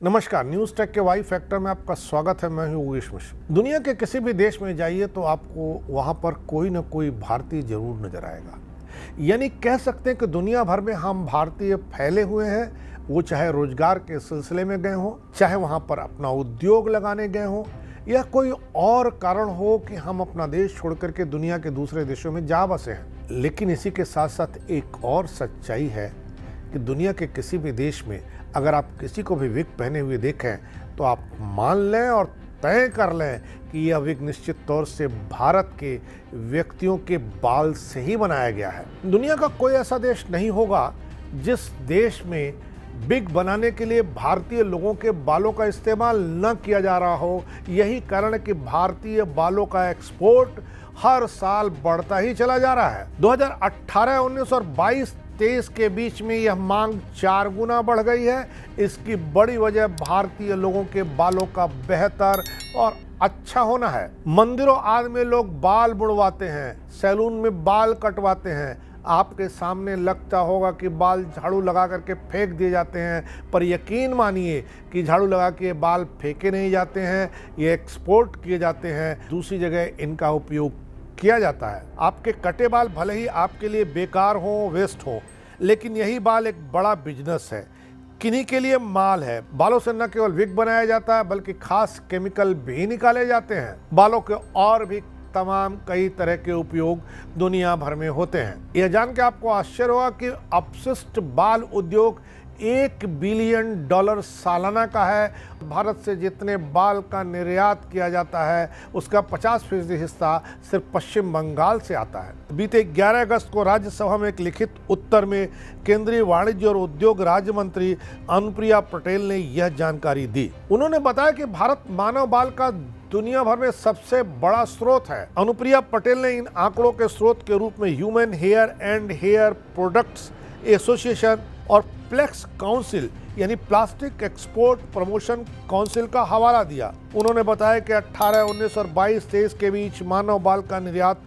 नमस्कार, news take के Y factor में आपका स्वागत है। मैं हूं योगेश मिश्र। दुनिया के किसी भी देश में जाइए तो आपको वहां पर कोई ना कोई भारतीय जरूर नजर आएगा। यानी कह सकते हैं कि दुनिया भर में हम भारतीय फैले हुए हैं, वो चाहे रोजगार के सिलसिले में गए हों, चाहे वहां पर अपना उद्योग लगाने गए हों, या कोई और कारण हो कि हम अपना देश छोड़ करके दुनिया के दूसरे देशों में जा बसे हैं। लेकिन इसी के साथ साथ एक और सच्चाई है कि दुनिया के किसी भी देश में अगर आप किसी को भी विग पहने हुए देखें तो आप मान लें और तय कर लें कि यह विग निश्चित तौर से भारत के व्यक्तियों के बाल से ही बनाया गया है। दुनिया का कोई ऐसा देश नहीं होगा जिस देश में विग बनाने के लिए भारतीय लोगों के बालों का इस्तेमाल न किया जा रहा हो। यही कारण है कि भारतीय बालों का एक्सपोर्ट हर साल बढ़ता ही चला जा रहा है। 2018, 19 और 22-23 के बीच में यह मांग 4 गुना बढ़ गई है। इसकी बड़ी वजह भारतीय लोगों के बालों का बेहतर और अच्छा होना है। मंदिरों आदि में लोग बाल मुड़वाते हैं, सैलून में बाल कटवाते हैं। आपके सामने लगता होगा कि बाल झाड़ू लगा करके फेंक दिए जाते हैं, पर यकीन मानिए कि झाड़ू लगा के बाल फेंके नहीं जाते हैं, ये एक्सपोर्ट किए जाते हैं, दूसरी जगह इनका उपयोग किया जाता है। आपके कटे बाल भले ही आपके लिए बेकार हो, वेस्ट हो, लेकिन यही बाल एक बड़ा बिजनेस है, किन्हीं के लिए माल है। बालों से न केवल विग बनाया जाता है बल्कि खास केमिकल भी निकाले जाते हैं। बालों के और भी तमाम कई तरह के उपयोग दुनिया भर में होते हैं। यह जान के आपको आश्चर्य होगा कि अपशिष्ट बाल उद्योग $1 बिलियन सालाना का है। भारत से जितने बाल का निर्यात किया जाता है उसका 50% हिस्सा सिर्फ पश्चिम बंगाल से आता है। बीते 11 अगस्त को राज्यसभा में एक लिखित उत्तर में केंद्रीय वाणिज्य और उद्योग राज्य मंत्री अनुप्रिया पटेल ने यह जानकारी दी। उन्होंने बताया कि भारत मानव बाल का दुनिया भर में सबसे बड़ा स्रोत है। अनुप्रिया पटेल ने इन आंकड़ों के स्रोत के रूप में human hair and hair products association और प्लेक्स काउंसिल यानी प्लास्टिक एक्सपोर्ट प्रमोशन काउंसिल का हवाला दिया। उन्होंने बताया कि 18, 19 और 22-23 के बीच मानव बाल का निर्यात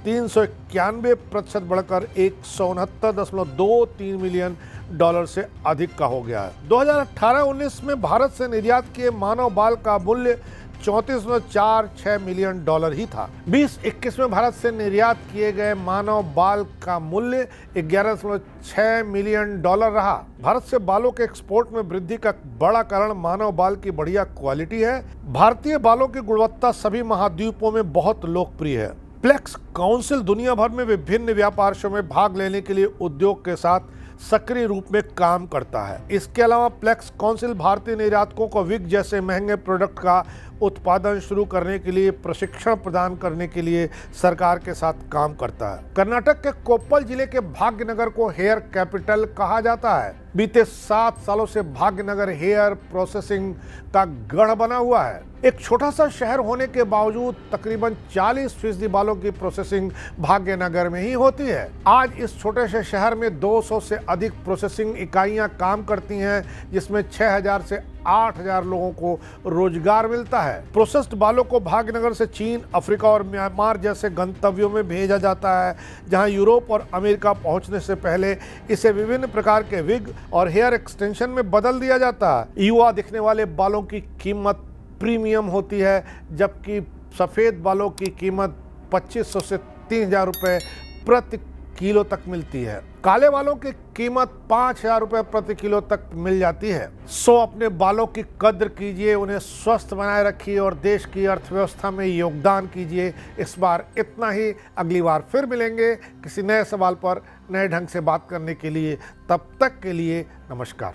391% बढ़कर $169.23 मिलियन से अधिक का हो गया है। 2018-19 में भारत से निर्यात किए मानव बाल का मूल्य $34.46 मिलियन ही था। 2021 में भारत से निर्यात किए गए मानव बाल का मूल्य $11.6 मिलियन रहा। भारत से बालों के एक्सपोर्ट में वृद्धि का बड़ा कारण मानव बाल की बढ़िया क्वालिटी है। भारतीय बालों की गुणवत्ता सभी महाद्वीपों में बहुत लोकप्रिय है। प्लेक्स काउंसिल दुनिया भर में विभिन्न व्यापार शो में भाग लेने के लिए उद्योग के साथ सक्रिय रूप में काम करता है। इसके अलावा प्लेक्स काउंसिल भारतीय निर्यातकों को विग जैसे महंगे प्रोडक्ट का उत्पादन शुरू करने के लिए प्रशिक्षण प्रदान करने के लिए सरकार के साथ काम करता है। कर्नाटक के कोप्पल जिले के भाग्यनगर को हेयर कैपिटल कहा जाता है। बीते 7 सालों से भाग्यनगर हेयर प्रोसेसिंग का गढ़ बना हुआ है। एक छोटा सा शहर होने के बावजूद तकरीबन 40% बालों की प्रोसेसिंग भाग्यनगर में ही होती है। आज इस छोटे से शहर में 200 से अधिक प्रोसेसिंग इकाइयां काम करती हैं, जिसमें 6000 से 8000 लोगों को रोजगार मिलता है। प्रोसेस्ड बालों को भाग्यनगर से चीन, अफ्रीका और म्यांमार जैसे गंतव्यों में भेजा जाता है, जहां यूरोप और अमेरिका पहुंचने से पहले इसे विभिन्न प्रकार के विग और हेयर एक्सटेंशन में बदल दिया जाता है। युवा दिखने वाले बालों की कीमत प्रीमियम होती है, जबकि सफ़ेद बालों की कीमत 2500 से 3000 रुपये प्रति किलो तक मिलती है। काले बालों की कीमत 5000 रुपये प्रति किलो तक मिल जाती है। सो अपने बालों की कद्र कीजिए, उन्हें स्वस्थ बनाए रखिए और देश की अर्थव्यवस्था में योगदान कीजिए। इस बार इतना ही। अगली बार फिर मिलेंगे किसी नए सवाल पर नए ढंग से बात करने के लिए। तब तक के लिए नमस्कार।